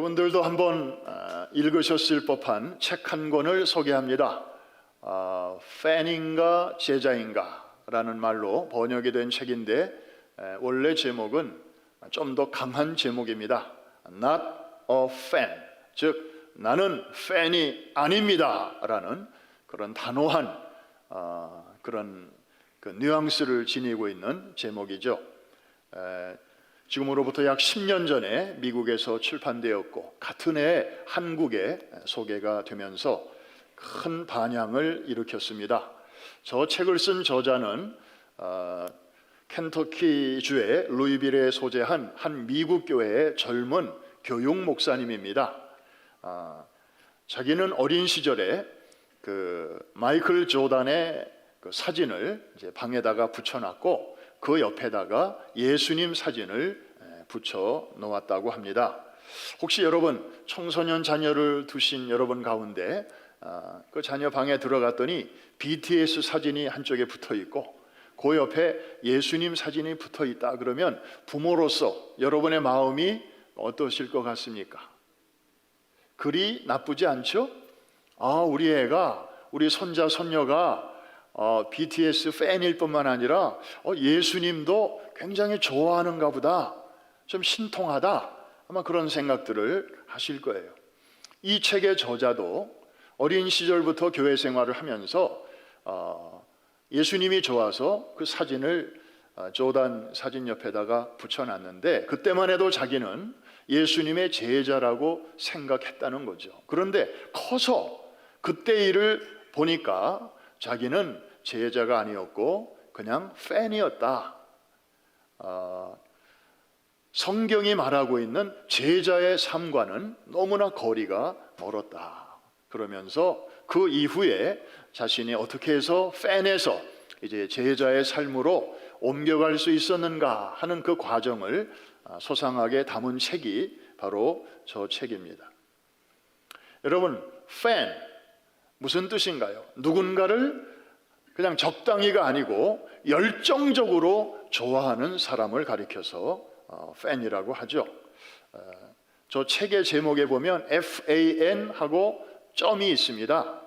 여러분들도 한번 읽으셨을 법한 책 한 권을 소개합니다. 팬인가 제자인가 라는 말로 번역이 된 책인데 원래 제목은 좀 더 강한 제목입니다. Not a fan, 즉 나는 팬이 아닙니다 라는 그런 단호한 그런 그 뉘앙스를 지니고 있는 제목이죠. 지금으로부터 약 10년 전에 미국에서 출판되었고 같은 해 한국에 소개가 되면서 큰 반향을 일으켰습니다. 저 책을 쓴 저자는 켄터키주의 루이빌에 소재한 한 미국 교회의 젊은 교육 목사님입니다. 자기는 어린 시절에 그 마이클 조단의 그 사진을 이제 방에다가 붙여놨고 그 옆에다가 예수님 사진을 붙여 놓았다고 합니다. 혹시 여러분 청소년 자녀를 두신 여러분 가운데 그 자녀 방에 들어갔더니 BTS 사진이 한쪽에 붙어 있고 그 옆에 예수님 사진이 붙어 있다 그러면 부모로서 여러분의 마음이 어떠실 것 같습니까? 그리 나쁘지 않죠? 우리 애가, 우리 손자 손녀가 BTS 팬일 뿐만 아니라 예수님도 굉장히 좋아하는가 보다, 좀 신통하다, 아마 그런 생각들을 하실 거예요. 이 책의 저자도 어린 시절부터 교회 생활을 하면서 예수님이 좋아서 그 사진을 조단 사진 옆에다가 붙여놨는데 그때만 해도 자기는 예수님의 제자라고 생각했다는 거죠. 그런데 커서 그때 일을 보니까 자기는 제자가 아니었고 그냥 팬이었다. 성경이 말하고 있는 제자의 삶과는 너무나 거리가 멀었다. 그러면서 그 이후에 자신이 어떻게 해서 팬에서 이제 제자의 삶으로 옮겨갈 수 있었는가 하는 그 과정을 소상하게 담은 책이 바로 저 책입니다. 여러분, 팬 무슨 뜻인가요? 누군가를 그냥 적당히가 아니고 열정적으로 좋아하는 사람을 가리켜서 팬이라고 하죠. 저 책의 제목에 보면 FAN 하고 점이 있습니다.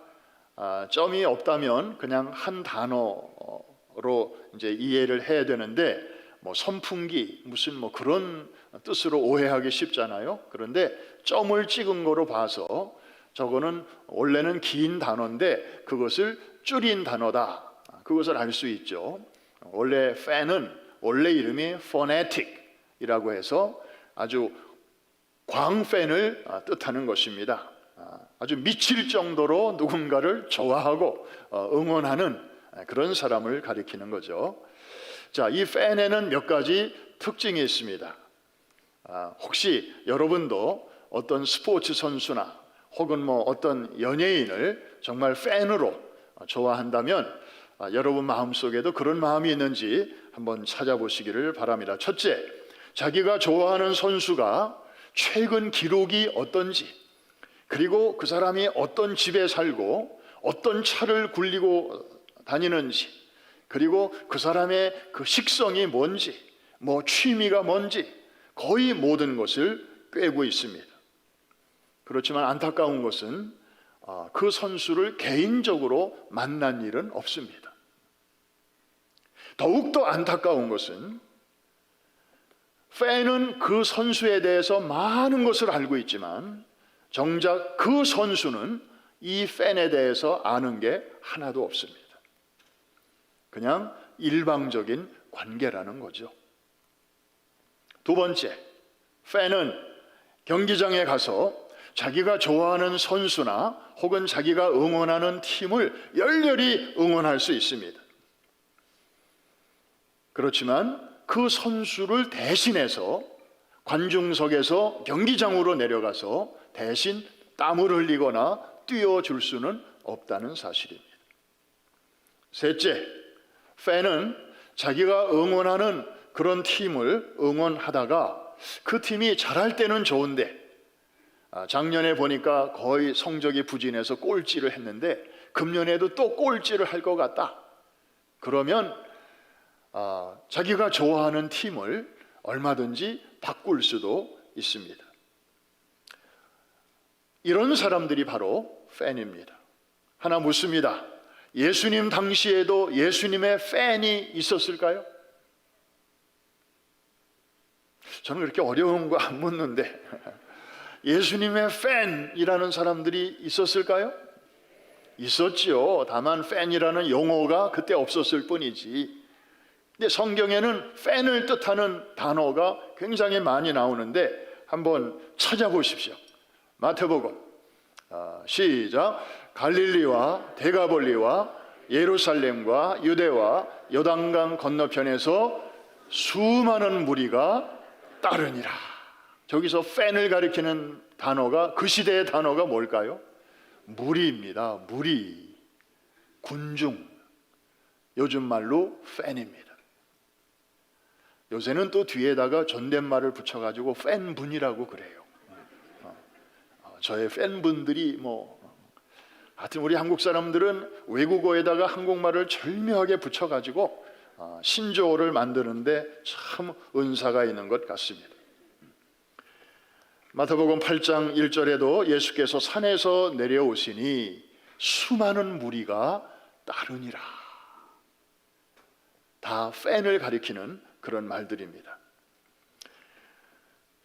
점이 없다면 그냥 한 단어로 이제 이해를 해야 되는데 뭐 선풍기 무슨 뭐 그런 뜻으로 오해하기 쉽잖아요. 그런데 점을 찍은 거로 봐서 저거는 원래는 긴 단어인데 그것을 줄인 단어다. 그것을 알 수 있죠. 원래 팬은 원래 이름이 fanatic이라고 해서 아주 광팬을 뜻하는 것입니다. 아주 미칠 정도로 누군가를 좋아하고 응원하는 그런 사람을 가리키는 거죠. 자, 이 팬에는 몇 가지 특징이 있습니다. 혹시 여러분도 어떤 스포츠 선수나 혹은 뭐 어떤 연예인을 정말 팬으로 좋아한다면 여러분 마음속에도 그런 마음이 있는지 한번 찾아보시기를 바랍니다. 첫째, 자기가 좋아하는 선수가 최근 기록이 어떤지, 그리고 그 사람이 어떤 집에 살고 어떤 차를 굴리고 다니는지, 그리고 그 사람의 그 식성이 뭔지, 뭐 취미가 뭔지 거의 모든 것을 꿰고 있습니다. 그렇지만 안타까운 것은 그 선수를 개인적으로 만난 일은 없습니다. 더욱더 안타까운 것은 팬은 그 선수에 대해서 많은 것을 알고 있지만 정작 그 선수는 이 팬에 대해서 아는 게 하나도 없습니다. 그냥 일방적인 관계라는 거죠. 두 번째, 팬은 경기장에 가서 자기가 좋아하는 선수나 혹은 자기가 응원하는 팀을 열렬히 응원할 수 있습니다. 그렇지만 그 선수를 대신해서 관중석에서 경기장으로 내려가서 대신 땀을 흘리거나 뛰어줄 수는 없다는 사실입니다. 셋째, 팬은 자기가 응원하는 그런 팀을 응원하다가 그 팀이 잘할 때는 좋은데 작년에 보니까 거의 성적이 부진해서 꼴찌를 했는데 금년에도 또 꼴찌를 할 것 같다. 그러면 자기가 좋아하는 팀을 얼마든지 바꿀 수도 있습니다. 이런 사람들이 바로 팬입니다. 하나 묻습니다. 예수님 당시에도 예수님의 팬이 있었을까요? 저는 그렇게 어려운 거 안 묻는데 예수님의 팬이라는 사람들이 있었을까요? 있었지요. 다만 팬이라는 용어가 그때 없었을 뿐이지. 근데 성경에는 팬을 뜻하는 단어가 굉장히 많이 나오는데 한번 찾아보십시오. 마태복음 시작. 갈릴리와 데가볼리와 예루살렘과 유대와 요단강 건너편에서 수많은 무리가 따르니라. 저기서 팬을 가리키는 단어가, 그 시대의 단어가 뭘까요? 무리입니다. 무리, 군중, 요즘 말로 팬입니다. 요새는 또 뒤에다가 존댓말을 붙여가지고 팬분이라고 그래요. 저의 팬분들이 하여튼 우리 한국 사람들은 외국어에다가 한국말을 절묘하게 붙여가지고 신조어를 만드는데 참 은사가 있는 것 같습니다. 마태복음 8장 1절에도 예수께서 산에서 내려오시니 수많은 무리가 따르니라. 다 팬을 가리키는 그런 말들입니다.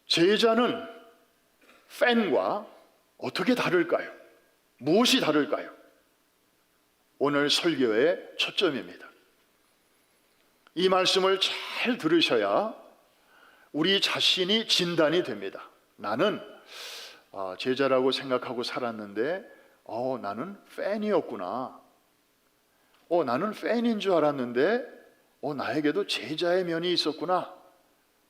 제자는 팬과 어떻게 다를까요? 무엇이 다를까요? 오늘 설교의 초점입니다. 이 말씀을 잘 들으셔야 우리 자신이 진단이 됩니다. 나는 제자라고 생각하고 살았는데 나는 팬이었구나. 나는 팬인 줄 알았는데 나에게도 제자의 면이 있었구나.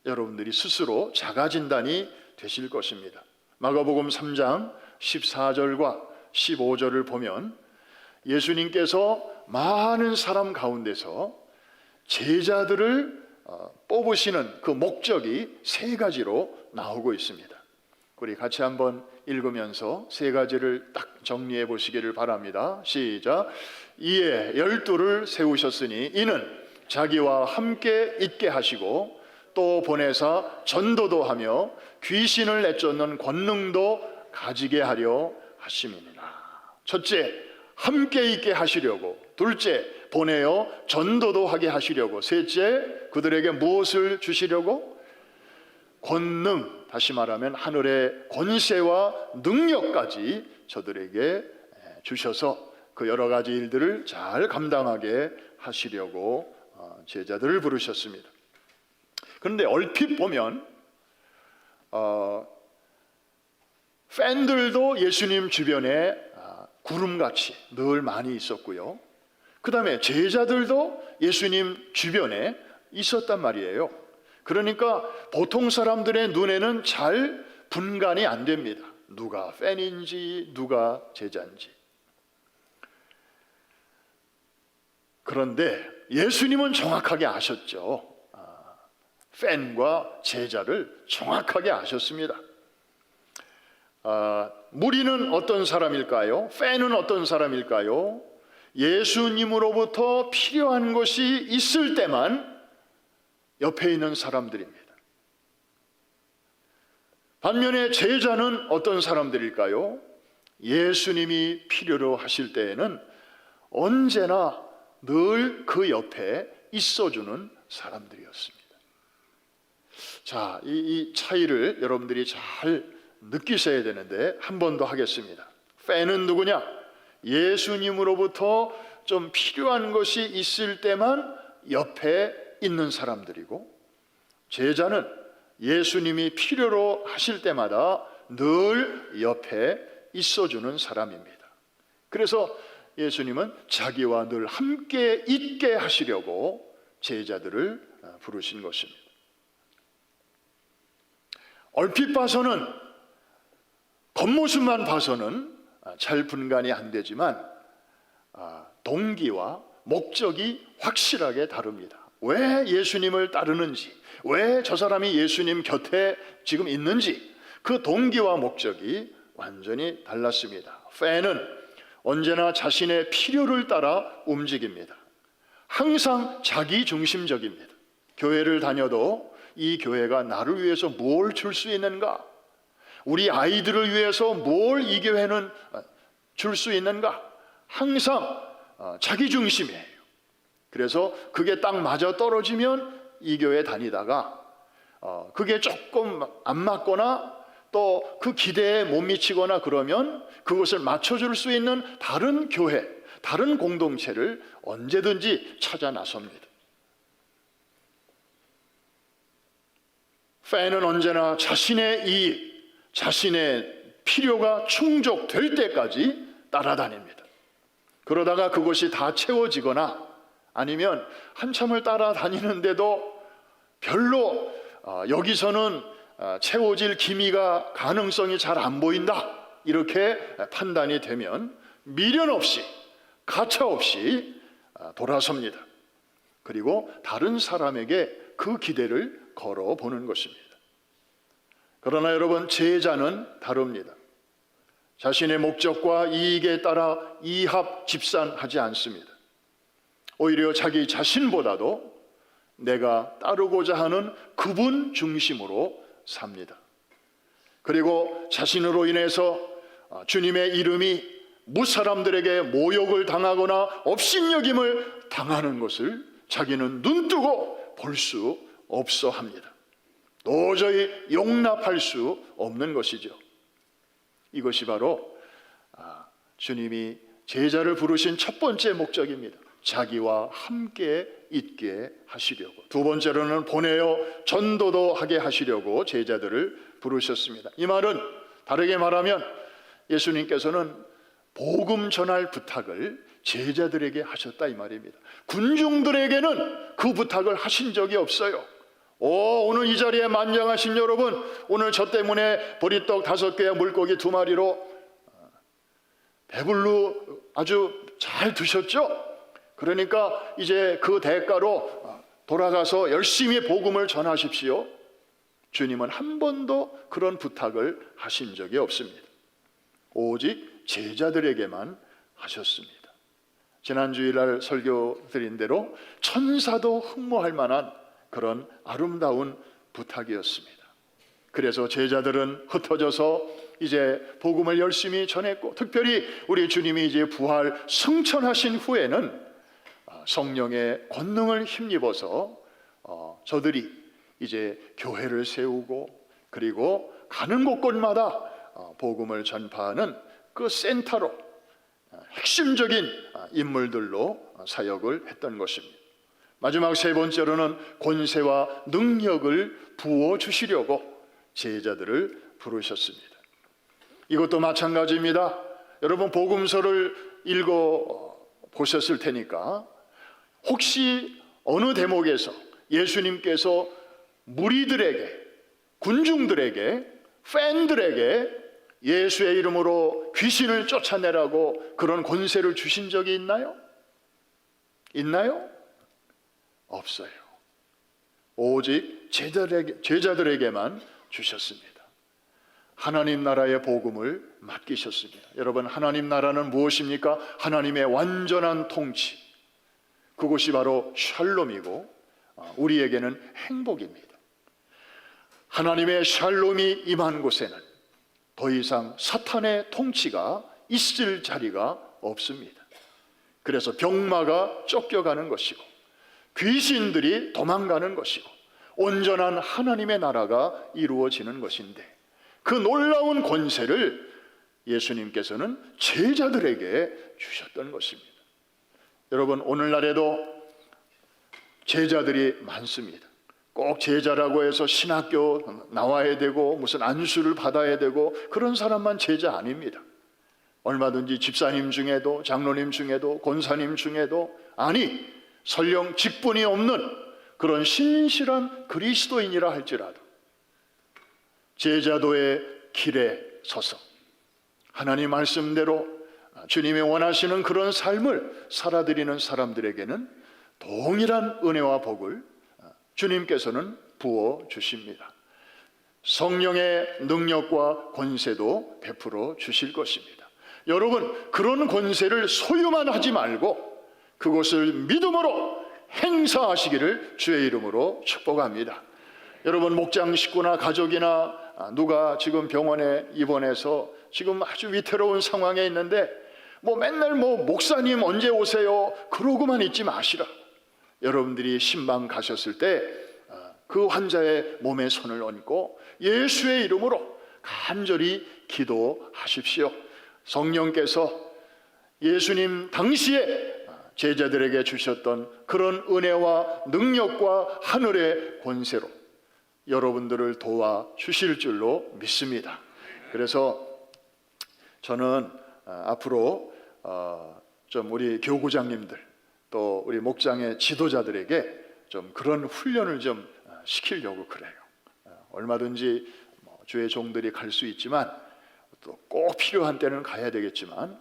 여러분들이 스스로 자가진단이 되실 것입니다. 마가복음 3장 14절과 15절을 보면 예수님께서 많은 사람 가운데서 제자들을 뽑으시는 그 목적이 세 가지로 나오고 있습니다. 우리 같이 한번 읽으면서 세 가지를 딱 정리해 보시기를 바랍니다. 시작. 이에 12를 세우셨으니 이는 자기와 함께 있게 하시고 또 보내사 전도도 하며 귀신을 내쫓는 권능도 가지게 하려 하심이니라. 첫째, 함께 있게 하시려고. 둘째, 보내어 전도도 하게 하시려고. 셋째, 그들에게 무엇을 주시려고? 권능, 다시 말하면 하늘의 권세와 능력까지 저들에게 주셔서 그 여러 가지 일들을 잘 감당하게 하시려고 제자들을 부르셨습니다. 그런데 얼핏 보면 팬들도 예수님 주변에 구름같이 늘 많이 있었고요. 그 다음에 제자들도 예수님 주변에 있었단 말이에요. 그러니까 보통 사람들의 눈에는 잘 분간이 안 됩니다. 누가 팬인지 누가 제자인지. 그런데 예수님은 정확하게 아셨죠. 팬과 제자를 정확하게 아셨습니다. 무리는 어떤 사람일까요? 팬은 어떤 사람일까요? 예수님으로부터 필요한 것이 있을 때만 옆에 있는 사람들입니다. 반면에 제자는 어떤 사람들일까요? 예수님이 필요로 하실 때에는 언제나 늘 그 옆에 있어주는 사람들이었습니다. 자, 이 차이를 여러분들이 잘 느끼셔야 되는데 한 번 더 하겠습니다. 팬은 누구냐? 예수님으로부터 좀 필요한 것이 있을 때만 옆에 있는 사람들이고, 제자는 예수님이 필요로 하실 때마다 늘 옆에 있어주는 사람입니다. 그래서 예수님은 자기와 늘 함께 있게 하시려고 제자들을 부르신 것입니다. 얼핏 봐서는, 겉모습만 봐서는 잘 분간이 안 되지만 동기와 목적이 확실하게 다릅니다. 왜 예수님을 따르는지, 왜 저 사람이 예수님 곁에 지금 있는지, 그 동기와 목적이 완전히 달랐습니다. 팬은 언제나 자신의 필요를 따라 움직입니다. 항상 자기 중심적입니다. 교회를 다녀도 이 교회가 나를 위해서 뭘 줄 수 있는가? 우리 아이들을 위해서 뭘 이 교회는 줄 수 있는가? 항상 자기 중심이에요. 그래서 그게 딱 맞아 떨어지면 이 교회 다니다가 그게 조금 안 맞거나 또 그 기대에 못 미치거나 그러면 그것을 맞춰줄 수 있는 다른 교회, 다른 공동체를 언제든지 찾아 나섭니다. 팬은 언제나 자신의 이익, 자신의 필요가 충족될 때까지 따라다닙니다. 그러다가 그것이 다 채워지거나 아니면 한참을 따라다니는데도 별로 여기서는 채워질 기미가 가능성이 잘 안 보인다, 이렇게 판단이 되면 미련 없이 가차 없이 돌아섭니다. 그리고 다른 사람에게 그 기대를 걸어보는 것입니다. 그러나 여러분, 제자는 다릅니다. 자신의 목적과 이익에 따라 이합 집산하지 않습니다. 오히려 자기 자신보다도 내가 따르고자 하는 그분 중심으로 삽니다. 그리고 자신으로 인해서 주님의 이름이 무사람들에게 모욕을 당하거나 업신여김을 당하는 것을 자기는 눈뜨고 볼 수 없어 합니다. 도저히 용납할 수 없는 것이죠. 이것이 바로 주님이 제자를 부르신 첫 번째 목적입니다. 자기와 함께 있게 하시려고. 두 번째로는 보내어 전도도 하게 하시려고 제자들을 부르셨습니다. 이 말은 다르게 말하면 예수님께서는 복음 전할 부탁을 제자들에게 하셨다, 이 말입니다. 군중들에게는 그 부탁을 하신 적이 없어요. 오늘 이 자리에 만장하신 여러분, 오늘 저 때문에 보리떡 5개와 물고기 2마리로 배불러 아주 잘 드셨죠? 그러니까 이제 그 대가로 돌아가서 열심히 복음을 전하십시오. 주님은 한 번도 그런 부탁을 하신 적이 없습니다. 오직 제자들에게만 하셨습니다. 지난 주일날 설교 드린 대로 천사도 흠모할 만한 그런 아름다운 부탁이었습니다. 그래서 제자들은 흩어져서 이제 복음을 열심히 전했고, 특별히 우리 주님이 이제 부활 승천하신 후에는 성령의 권능을 힘입어서 저들이 이제 교회를 세우고, 그리고 가는 곳곳마다 복음을 전파하는 그 센터로, 핵심적인 인물들로 사역을 했던 것입니다. 마지막 세 번째로는 권세와 능력을 부어주시려고 제자들을 부르셨습니다. 이것도 마찬가지입니다. 여러분, 복음서를 읽어보셨을 테니까 혹시 어느 대목에서 예수님께서 무리들에게, 군중들에게, 팬들에게 예수의 이름으로 귀신을 쫓아내라고 그런 권세를 주신 적이 있나요? 있나요? 없어요. 오직 제자들에게만 주셨습니다. 하나님 나라의 복음을 맡기셨습니다. 여러분, 하나님 나라는 무엇입니까? 하나님의 완전한 통치, 그것이 바로 샬롬이고 우리에게는 행복입니다. 하나님의 샬롬이 임한 곳에는 더 이상 사탄의 통치가 있을 자리가 없습니다. 그래서 병마가 쫓겨가는 것이고 귀신들이 도망가는 것이고 온전한 하나님의 나라가 이루어지는 것인데, 그 놀라운 권세를 예수님께서는 제자들에게 주셨던 것입니다. 여러분, 오늘날에도 제자들이 많습니다. 꼭 제자라고 해서 신학교 나와야 되고 무슨 안수를 받아야 되고 그런 사람만 제자 아닙니다. 얼마든지 집사님 중에도, 장로님 중에도, 권사님 중에도, 아니 설령 직분이 없는 그런 신실한 그리스도인이라 할지라도 제자도의 길에 서서 하나님 말씀대로 주님이 원하시는 그런 삶을 살아드리는 사람들에게는 동일한 은혜와 복을 주님께서는 부어 주십니다. 성령의 능력과 권세도 베풀어 주실 것입니다. 여러분, 그런 권세를 소유만 하지 말고 그것을 믿음으로 행사하시기를 주의 이름으로 축복합니다. 여러분, 목장 식구나 가족이나 누가 지금 병원에 입원해서 지금 아주 위태로운 상황에 있는데 맨날 목사님 언제 오세요? 그러고만 있지 마시라. 여러분들이 신방 가셨을 때 그 환자의 몸에 손을 얹고 예수의 이름으로 간절히 기도하십시오. 성령께서 예수님 당시에 제자들에게 주셨던 그런 은혜와 능력과 하늘의 권세로 여러분들을 도와주실 줄로 믿습니다. 그래서 저는 앞으로 좀 우리 교구장님들 또 우리 목장의 지도자들에게 좀 그런 훈련을 좀 시키려고 그래요. 얼마든지 주의 종들이 갈 수 있지만 또 꼭 필요한 때는 가야 되겠지만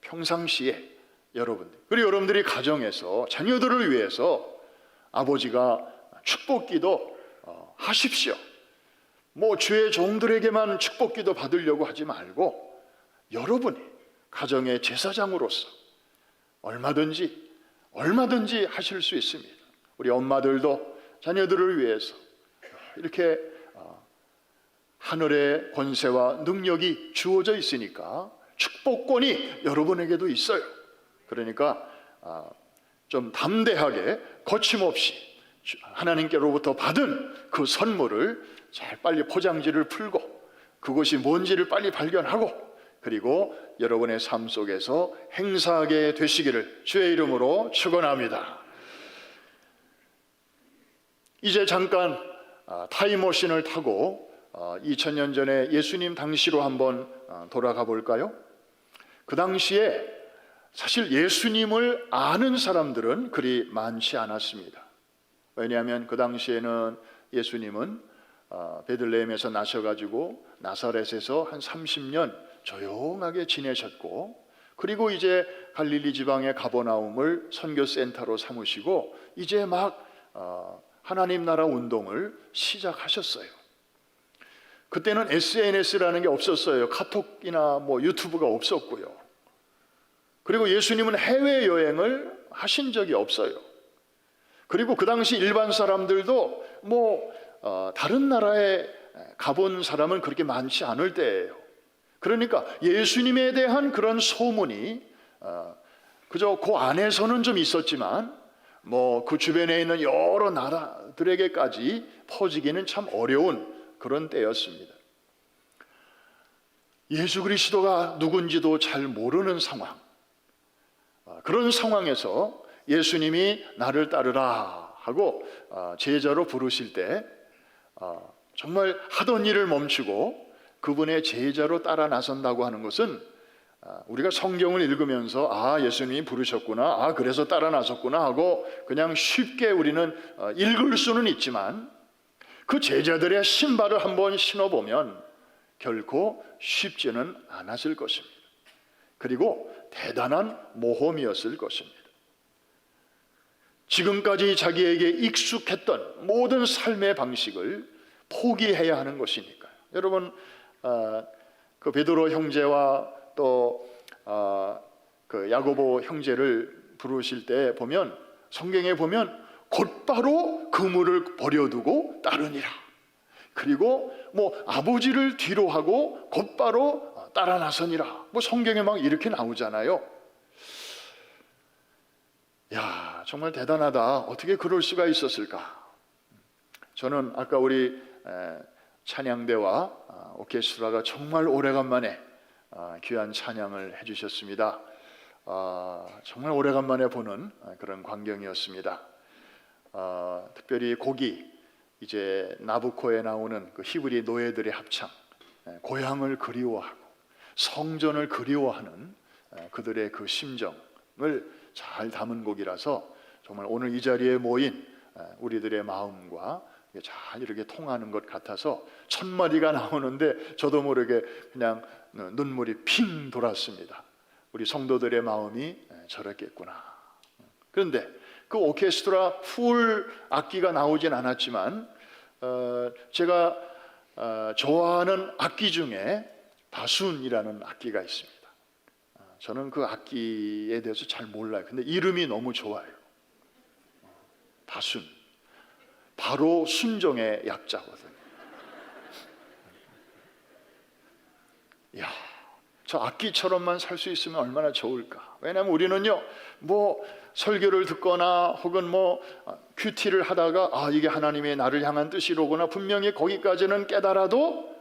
평상시에 여러분들 그리고 여러분들이 가정에서 자녀들을 위해서 아버지가 축복기도 하십시오. 주의 종들에게만 축복기도 받으려고 하지 말고 여러분이 가정의 제사장으로서 얼마든지 하실 수 있습니다. 우리 엄마들도 자녀들을 위해서 이렇게 하늘의 권세와 능력이 주어져 있으니까 축복권이 여러분에게도 있어요. 그러니까 좀 담대하게 거침없이 하나님께로부터 받은 그 선물을 잘 빨리 포장지를 풀고 그것이 뭔지를 빨리 발견하고 그리고 여러분의 삶 속에서 행사하게 되시기를 주의 이름으로 축원합니다. 이제 잠깐 타임머신을 타고 2000년 전에 예수님 당시로 한번 돌아가 볼까요? 그 당시에 사실 예수님을 아는 사람들은 그리 많지 않았습니다. 왜냐하면 그 당시에는 예수님은 베들레헴에서 나셔가지고 나사렛에서 한 30년 조용하게 지내셨고 그리고 이제 갈릴리 지방의 가버나움을 선교센터로 삼으시고 이제 막 하나님 나라 운동을 시작하셨어요. 그때는 SNS라는 게 없었어요. 카톡이나 유튜브가 없었고요. 그리고 예수님은 해외여행을 하신 적이 없어요. 그리고 그 당시 일반 사람들도 다른 나라에 가본 사람은 그렇게 많지 않을 때예요. 그러니까 예수님에 대한 그런 소문이 그저 그 안에서는 좀 있었지만 그 주변에 있는 여러 나라들에게까지 퍼지기는 참 어려운 그런 때였습니다. 예수 그리스도가 누군지도 잘 모르는 상황, 그런 상황에서 예수님이 나를 따르라 하고 제자로 부르실 때 정말 하던 일을 멈추고 그분의 제자로 따라 나선다고 하는 것은 우리가 성경을 읽으면서 예수님이 부르셨구나, 그래서 따라 나섰구나 하고 그냥 쉽게 우리는 읽을 수는 있지만 그 제자들의 신발을 한번 신어보면 결코 쉽지는 않았을 것입니다. 그리고 대단한 모험이었을 것입니다. 지금까지 자기에게 익숙했던 모든 삶의 방식을 포기해야 하는 것이니까요. 여러분, 그 베드로 형제와 또 그 야고보 형제를 부르실 때 보면 성경에 보면 곧바로 그물을 버려두고 따르니라. 그리고 아버지를 뒤로 하고 곧바로 따라 나서니라. 성경에 막 이렇게 나오잖아요. 야, 정말 대단하다. 어떻게 그럴 수가 있었을까? 저는 아까 우리 찬양대와 오케스트라가 정말 오래간만에 귀한 찬양을 해주셨습니다. 정말 오래간만에 보는 그런 광경이었습니다. 특별히 곡이 이제 나부코에 나오는 그 히브리 노예들의 합창, 고향을 그리워하고 성전을 그리워하는 그들의 그 심정을 잘 담은 곡이라서 정말 오늘 이 자리에 모인 우리들의 마음과 잘 이렇게 통하는 것 같아서 첫 마디가 나오는데 저도 모르게 그냥 눈물이 핑 돌았습니다. 우리 성도들의 마음이 저랬겠구나. 그런데 그 오케스트라 풀 악기가 나오진 않았지만 제가 좋아하는 악기 중에 바순이라는 악기가 있습니다. 저는 그 악기에 대해서 잘 몰라요. 근데 이름이 너무 좋아요. 바순. 바로 순종의 약자거든요. 야, 저 악기처럼만 살 수 있으면 얼마나 좋을까. 왜냐하면 우리는요, 뭐 설교를 듣거나 혹은 뭐 큐티를 하다가 이게 하나님의 나를 향한 뜻이로구나 분명히 거기까지는 깨달아도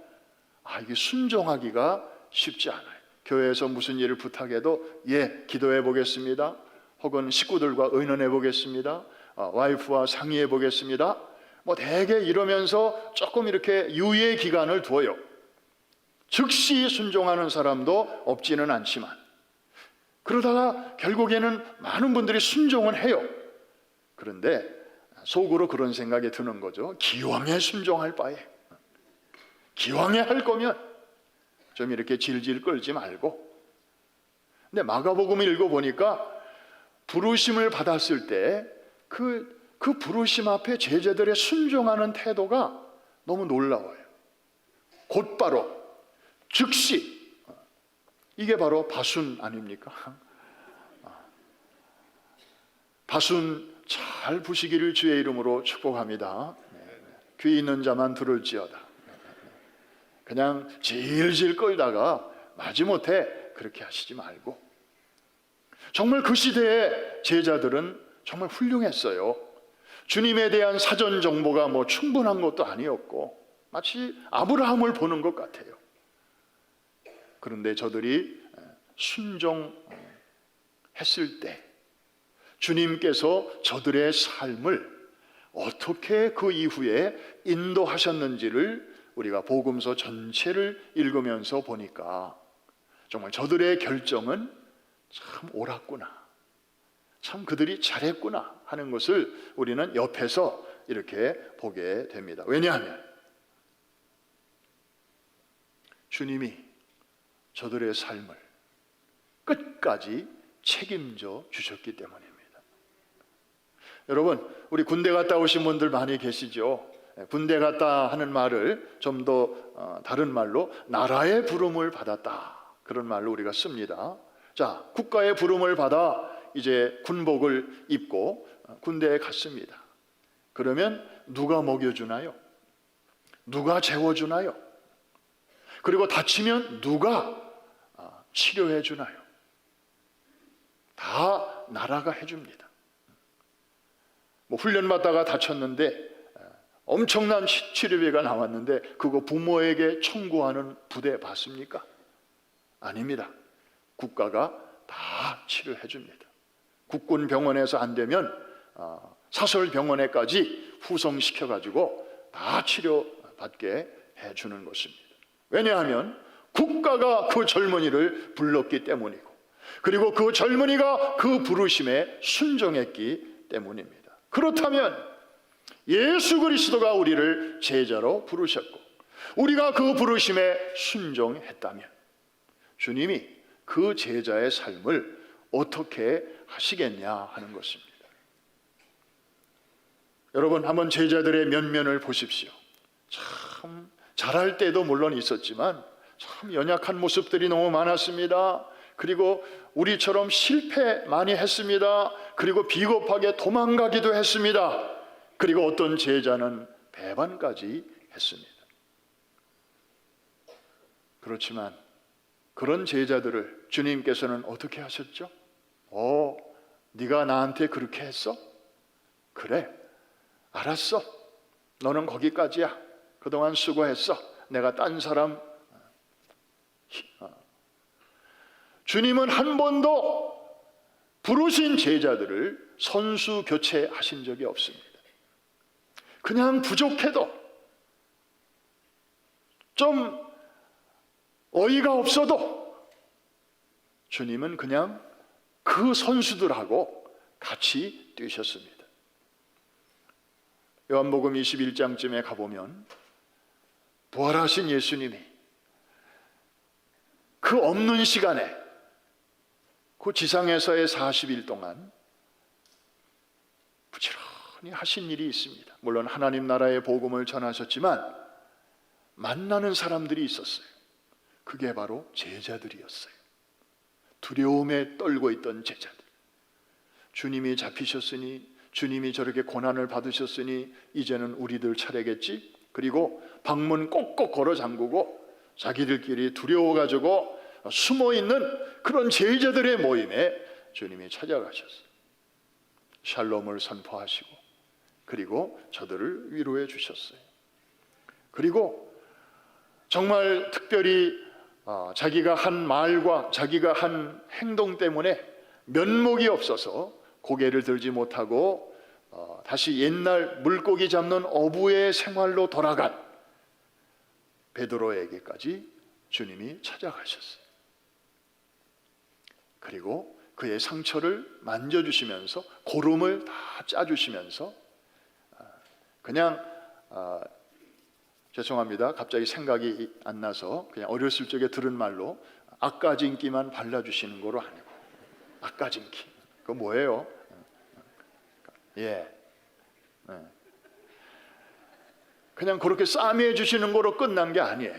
이게 순종하기가 쉽지 않아요. 교회에서 무슨 일을 부탁해도 기도해 보겠습니다, 혹은 식구들과 의논해 보겠습니다, 와이프와 상의해 보겠습니다, 뭐 대개 이러면서 조금 이렇게 유예 기간을 두어요. 즉시 순종하는 사람도 없지는 않지만, 그러다가 결국에는 많은 분들이 순종은 해요. 그런데 속으로 그런 생각이 드는 거죠. 기왕에 순종할 바에, 기왕에 할 거면 좀 이렇게 질질 끌지 말고. 근데 마가복음을 읽어보니까 부르심을 받았을 때 그 부르심 앞에 제자들의 순종하는 태도가 너무 놀라워요. 곧바로, 즉시. 이게 바로 바순 아닙니까? 바순 잘 부시기를 주의 이름으로 축복합니다. 귀 있는 자만 들을지어다. 그냥 질질 끌다가 마지못해 그렇게 하시지 말고. 정말 그 시대의 제자들은 정말 훌륭했어요. 주님에 대한 사전 정보가 뭐 충분한 것도 아니었고 마치 아브라함을 보는 것 같아요. 그런데 저들이 순종했을 때 주님께서 저들의 삶을 어떻게 그 이후에 인도하셨는지를 우리가 복음서 전체를 읽으면서 보니까 정말 저들의 결정은 참 옳았구나, 참 그들이 잘했구나 하는 것을 우리는 옆에서 이렇게 보게 됩니다. 왜냐하면 주님이 저들의 삶을 끝까지 책임져 주셨기 때문입니다. 여러분, 우리 군대 갔다 오신 분들 많이 계시죠? 군대 갔다 하는 말을 좀 더 다른 말로 나라의 부름을 받았다, 그런 말로 우리가 씁니다. 자, 국가의 부름을 받아 이제 군복을 입고 군대에 갔습니다. 그러면 누가 먹여주나요? 누가 재워주나요? 그리고 다치면 누가 치료해 주나요? 다 나라가 해줍니다. 뭐 훈련받다가 다쳤는데 엄청난 치료비가 나왔는데 그거 부모에게 청구하는 부대 봤습니까? 아닙니다. 국가가 다 치료해 줍니다. 국군 병원에서 안 되면 사설 병원에까지 후송시켜가지고 다 치료받게 해주는 것입니다. 왜냐하면 국가가 그 젊은이를 불렀기 때문이고, 그리고 그 젊은이가 그 부르심에 순종했기 때문입니다. 그렇다면 예수 그리스도가 우리를 제자로 부르셨고 우리가 그 부르심에 순종했다면 주님이 그 제자의 삶을 어떻게 하시겠냐 하는 것입니다. 여러분, 한번 제자들의 면면을 보십시오. 참 잘할 때도 물론 있었지만 참 연약한 모습들이 너무 많았습니다. 그리고 우리처럼 실패 많이 했습니다. 그리고 비겁하게 도망가기도 했습니다. 그리고 어떤 제자는 배반까지 했습니다. 그렇지만 그런 제자들을 주님께서는 어떻게 하셨죠? 네가 나한테 그렇게 했어? 그래, 알았어. 너는 거기까지야. 그동안 수고했어. 내가 딴 사람. 주님은 한 번도 부르신 제자들을 선수 교체하신 적이 없습니다. 그냥 부족해도, 좀 어이가 없어도 주님은 그냥 그 선수들하고 같이 뛰셨습니다. 요한복음 21장쯤에 가보면 부활하신 예수님이 그 없는 시간에 그 지상에서의 40일 동안 부지런히 하신 일이 있습니다. 물론 하나님 나라의 복음을 전하셨지만 만나는 사람들이 있었어요. 그게 바로 제자들이었어요. 두려움에 떨고 있던 제자들. 주님이 잡히셨으니, 주님이 저렇게 고난을 받으셨으니 이제는 우리들 차례겠지. 그리고 방문 꼭꼭 걸어 잠그고 자기들끼리 두려워가지고 숨어있는 그런 제자들의 모임에 주님이 찾아가셨어요. 샬롬을 선포하시고 그리고 저들을 위로해 주셨어요. 그리고 정말 특별히 자기가 한 말과 자기가 한 행동 때문에 면목이 없어서 고개를 들지 못하고 다시 옛날 물고기 잡는 어부의 생활로 돌아간 베드로에게까지 주님이 찾아가셨어요. 그리고 그의 상처를 만져주시면서 고름을 다 짜주시면서 그냥 죄송합니다. 갑자기 생각이 안 나서 그냥 어렸을 적에 들은 말로 아까진기만 발라주시는 거로 아니고 아까진기 그거 뭐예요? 그냥 그렇게 싸매해 주시는 거로 끝난 게 아니에요.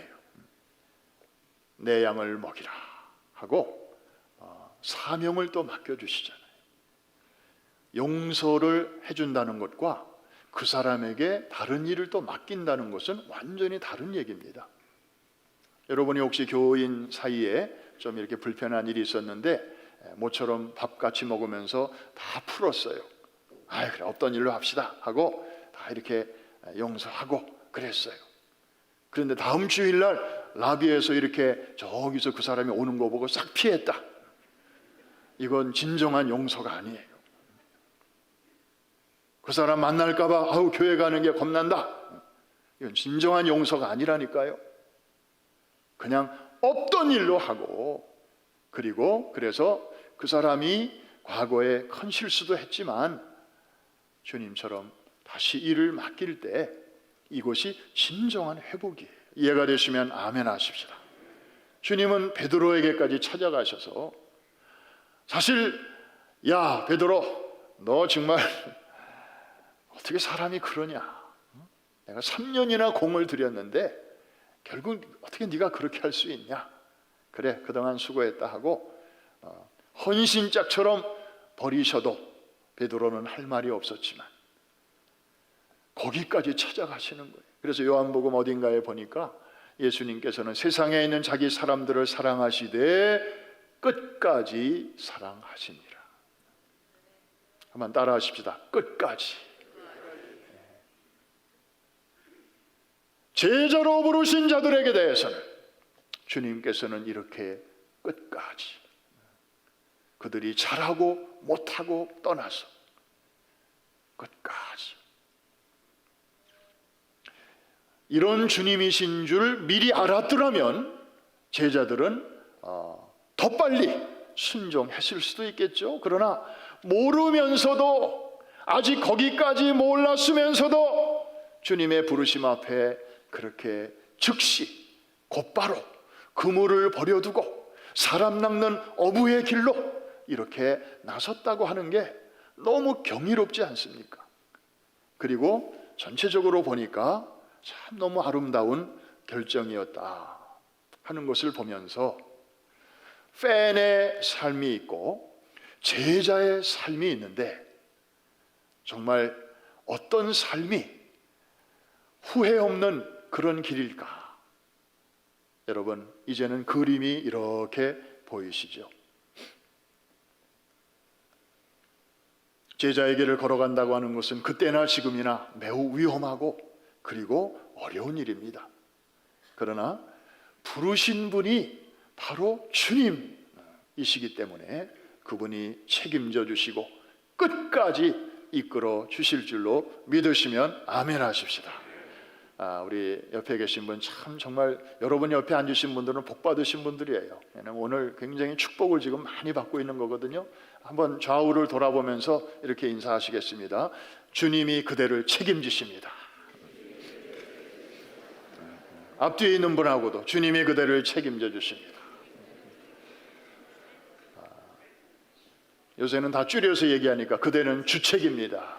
내 양을 먹이라 하고 사명을 또 맡겨주시잖아요. 용서를 해준다는 것과 그 사람에게 다른 일을 또 맡긴다는 것은 완전히 다른 얘기입니다. 여러분이 혹시 교인 사이에 좀 이렇게 불편한 일이 있었는데 모처럼 밥 같이 먹으면서 다 풀었어요. 그래 없던 일로 합시다 하고 다 이렇게 용서하고 그랬어요. 그런데 다음 주일날 라비에서 이렇게 저기서 그 사람이 오는 거 보고 싹 피했다. 이건 진정한 용서가 아니에요. 그 사람 만날까 봐 교회 가는 게 겁난다. 이건 진정한 용서가 아니라니까요. 그냥 없던 일로 하고 그리고 그래서 그 사람이 과거에 큰 실수도 했지만 주님처럼 다시 일을 맡길 때 이것이 진정한 회복이에요. 이해가 되시면 아멘 하십시다. 주님은 베드로에게까지 찾아가셔서 사실 야 베드로 너 정말 어떻게 사람이 그러냐. 내가 3년이나 공을 들였는데 결국 어떻게 네가 그렇게 할 수 있냐. 그래 그동안 수고했다 하고 헌신짝처럼 버리셔도 베드로는 할 말이 없었지만 거기까지 찾아가시는 거예요. 그래서 요한복음 어딘가에 보니까 예수님께서는 세상에 있는 자기 사람들을 사랑하시되 끝까지 사랑하시니라. 한번 따라 하십시다. 끝까지. 제자로 부르신 자들에게 대해서는 주님께서는 이렇게 끝까지 그들이 잘하고 못하고 떠나서 끝까지 이런 주님이신 줄 미리 알았더라면 제자들은 더 빨리 순종했을 수도 있겠죠. 그러나 모르면서도 아직 거기까지 몰랐으면서도 주님의 부르심 앞에 그렇게 즉시 곧바로 그물을 버려두고 사람 낚는 어부의 길로 이렇게 나섰다고 하는 게 너무 경이롭지 않습니까? 그리고 전체적으로 보니까 참 너무 아름다운 결정이었다 하는 것을 보면서 팬의 삶이 있고 제자의 삶이 있는데 정말 어떤 삶이 후회 없는 그런 길일까? 여러분 이제는 그림이 이렇게 보이시죠? 제자의 길을 걸어간다고 하는 것은 그때나 지금이나 매우 위험하고 그리고 어려운 일입니다. 그러나 부르신 분이 바로 주님이시기 때문에 그분이 책임져 주시고 끝까지 이끌어 주실 줄로 믿으시면 아멘 하십시다. 우리 옆에 계신 분 참 정말 여러분 옆에 앉으신 분들은 복 받으신 분들이에요. 오늘 굉장히 축복을 지금 많이 받고 있는 거거든요. 한번 좌우를 돌아보면서 이렇게 인사하시겠습니다. 주님이 그대를 책임지십니다. 앞뒤에 있는 분하고도 주님이 그대를 책임져 주십니다. 요새는 다 줄여서 얘기하니까 그대는 주책입니다.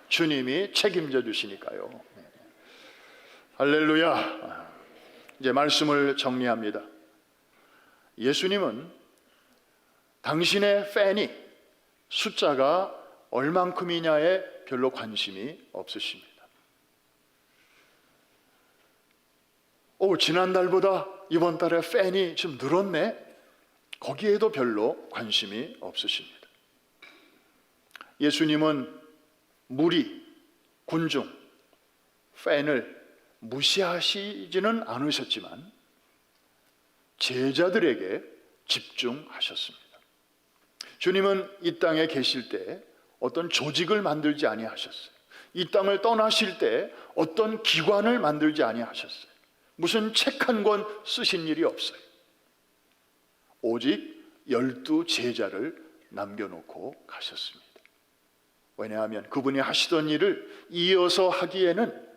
주님이 책임져 주시니까요. 할렐루야. 이제 말씀을 정리합니다. 예수님은 당신의 팬이 숫자가 얼만큼이냐에 별로 관심이 없으십니다. 지난달보다 이번 달에 팬이 좀 늘었네. 거기에도 별로 관심이 없으십니다. 예수님은 무리, 군중, 팬을 무시하시지는 않으셨지만 제자들에게 집중하셨습니다. 주님은 이 땅에 계실 때 어떤 조직을 만들지 아니하셨어요. 이 땅을 떠나실 때 어떤 기관을 만들지 아니하셨어요. 무슨 책 한 권 쓰신 일이 없어요. 오직 12 제자를 남겨놓고 가셨습니다. 왜냐하면 그분이 하시던 일을 이어서 하기에는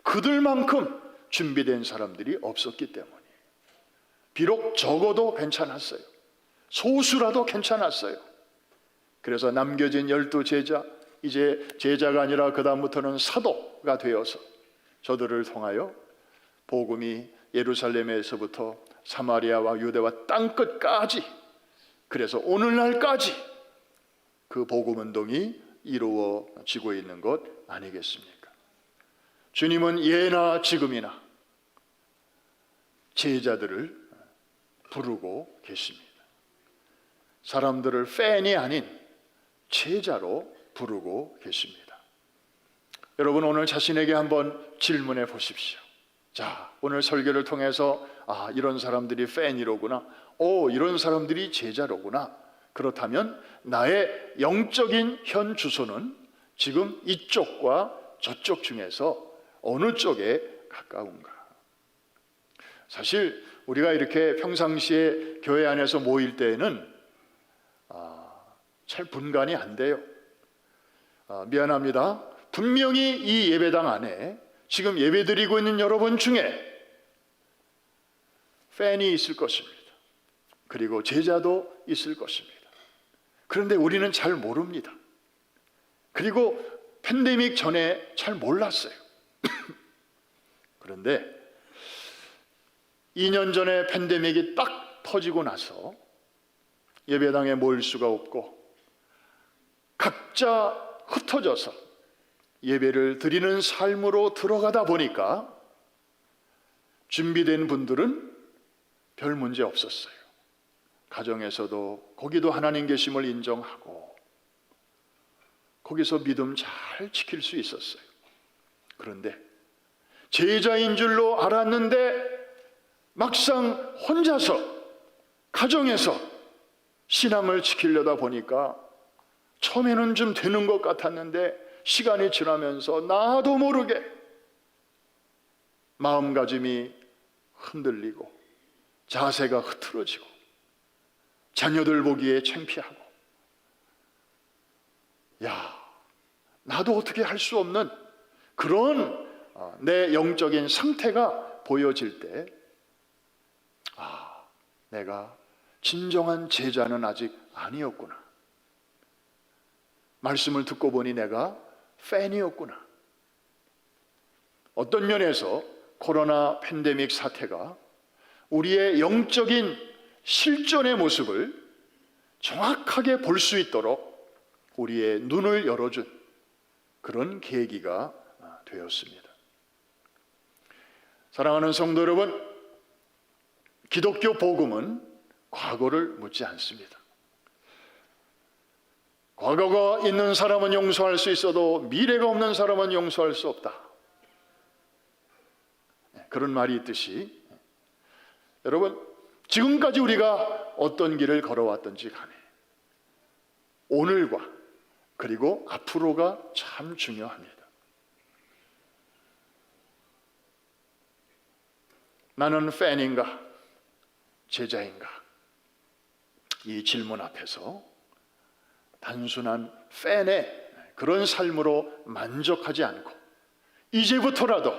그들만큼 준비된 사람들이 없었기 때문이에요. 비록 적어도 괜찮았어요. 소수라도 괜찮았어요. 그래서 남겨진 12 제자, 이제 제자가 아니라 그 다음부터는 사도가 되어서 저들을 통하여 복음이 예루살렘에서부터 사마리아와 유대와 땅끝까지, 그래서 오늘날까지 그 복음 운동이 이루어지고 있는 것 아니겠습니까? 주님은 예나 지금이나 제자들을 부르고 계십니다. 사람들을 팬이 아닌 제자로 부르고 계십니다. 여러분, 오늘 자신에게 한번 질문해 보십시오. 자, 오늘 설교를 통해서 이런 사람들이 팬이로구나, 이런 사람들이 제자로구나. 그렇다면 나의 영적인 현 주소는 지금 이쪽과 저쪽 중에서 어느 쪽에 가까운가? 사실 우리가 이렇게 평상시에 교회 안에서 모일 때에는 잘 분간이 안 돼요. 미안합니다. 분명히 이 예배당 안에 지금 예배드리고 있는 여러분 중에 팬이 있을 것입니다. 그리고 제자도 있을 것입니다. 그런데 우리는 잘 모릅니다. 그리고 팬데믹 전에 잘 몰랐어요. 그런데 2년 전에 팬데믹이 딱 터지고 나서 예배당에 모일 수가 없고 각자 흩어져서 예배를 드리는 삶으로 들어가다 보니까 준비된 분들은 별 문제 없었어요. 가정에서도 거기도 하나님 계심을 인정하고 거기서 믿음 잘 지킬 수 있었어요. 그런데 제자인 줄로 알았는데 막상 혼자서 가정에서 신앙을 지키려다 보니까 처음에는 좀 되는 것 같았는데 시간이 지나면서 나도 모르게 마음가짐이 흔들리고 자세가 흐트러지고 자녀들 보기에 창피하고, 나도 어떻게 할 수 없는 그런 내 영적인 상태가 보여질 때 내가 진정한 제자는 아직 아니었구나. 말씀을 듣고 보니 내가 팬이었구나. 어떤 면에서 코로나 팬데믹 사태가 우리의 영적인 실존의 모습을 정확하게 볼 수 있도록 우리의 눈을 열어준 그런 계기가 되었습니다. 사랑하는 성도 여러분, 기독교 복음은 과거를 묻지 않습니다. 과거가 있는 사람은 용서할 수 있어도 미래가 없는 사람은 용서할 수 없다. 그런 말이 있듯이 여러분, 지금까지 우리가 어떤 길을 걸어왔던지 간에 오늘과 그리고 앞으로가 참 중요합니다. 나는 팬인가 제자인가? 이 질문 앞에서 단순한 팬의 그런 삶으로 만족하지 않고 이제부터라도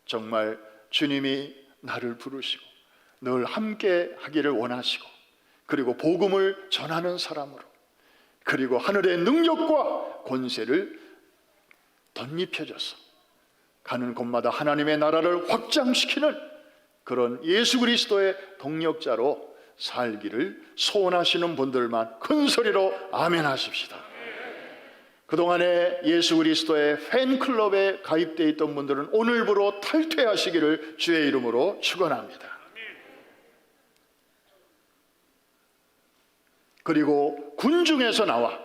정말 주님이 나를 부르시고 늘 함께 하기를 원하시고, 그리고 복음을 전하는 사람으로, 그리고 하늘의 능력과 권세를 덧입혀져서 가는 곳마다 하나님의 나라를 확장시키는 그런 예수 그리스도의 동력자로 살기를 소원하시는 분들만 큰 소리로 아멘 하십시다. 그동안에 예수 그리스도의 팬클럽에 가입되어 있던 분들은 오늘부로 탈퇴하시기를 주의 이름으로 축원합니다. 그리고 군중에서 나와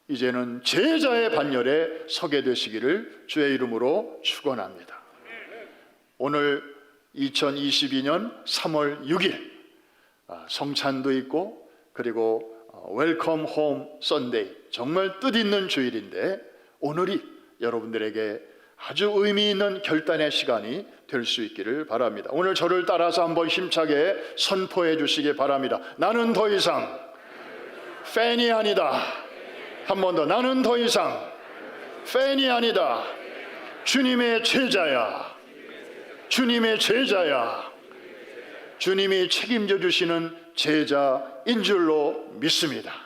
이제는 제자의 반열에 서게 되시기를 주의 이름으로 축원합니다. 오늘 2022년 3월 6일 성찬도 있고 그리고 웰컴 홈 선데이, 정말 뜻있는 주일인데 오늘이 여러분들에게 아주 의미 있는 결단의 시간이 될 수 있기를 바랍니다. 오늘 저를 따라서 한번 힘차게 선포해 주시기 바랍니다. 나는 더 이상 팬이 아니다. 한 번 더, 나는 더 이상 팬이 아니다. 주님의 제자야. 주님의 제자야. 주님이 책임져 주시는 제자인 줄로 믿습니다.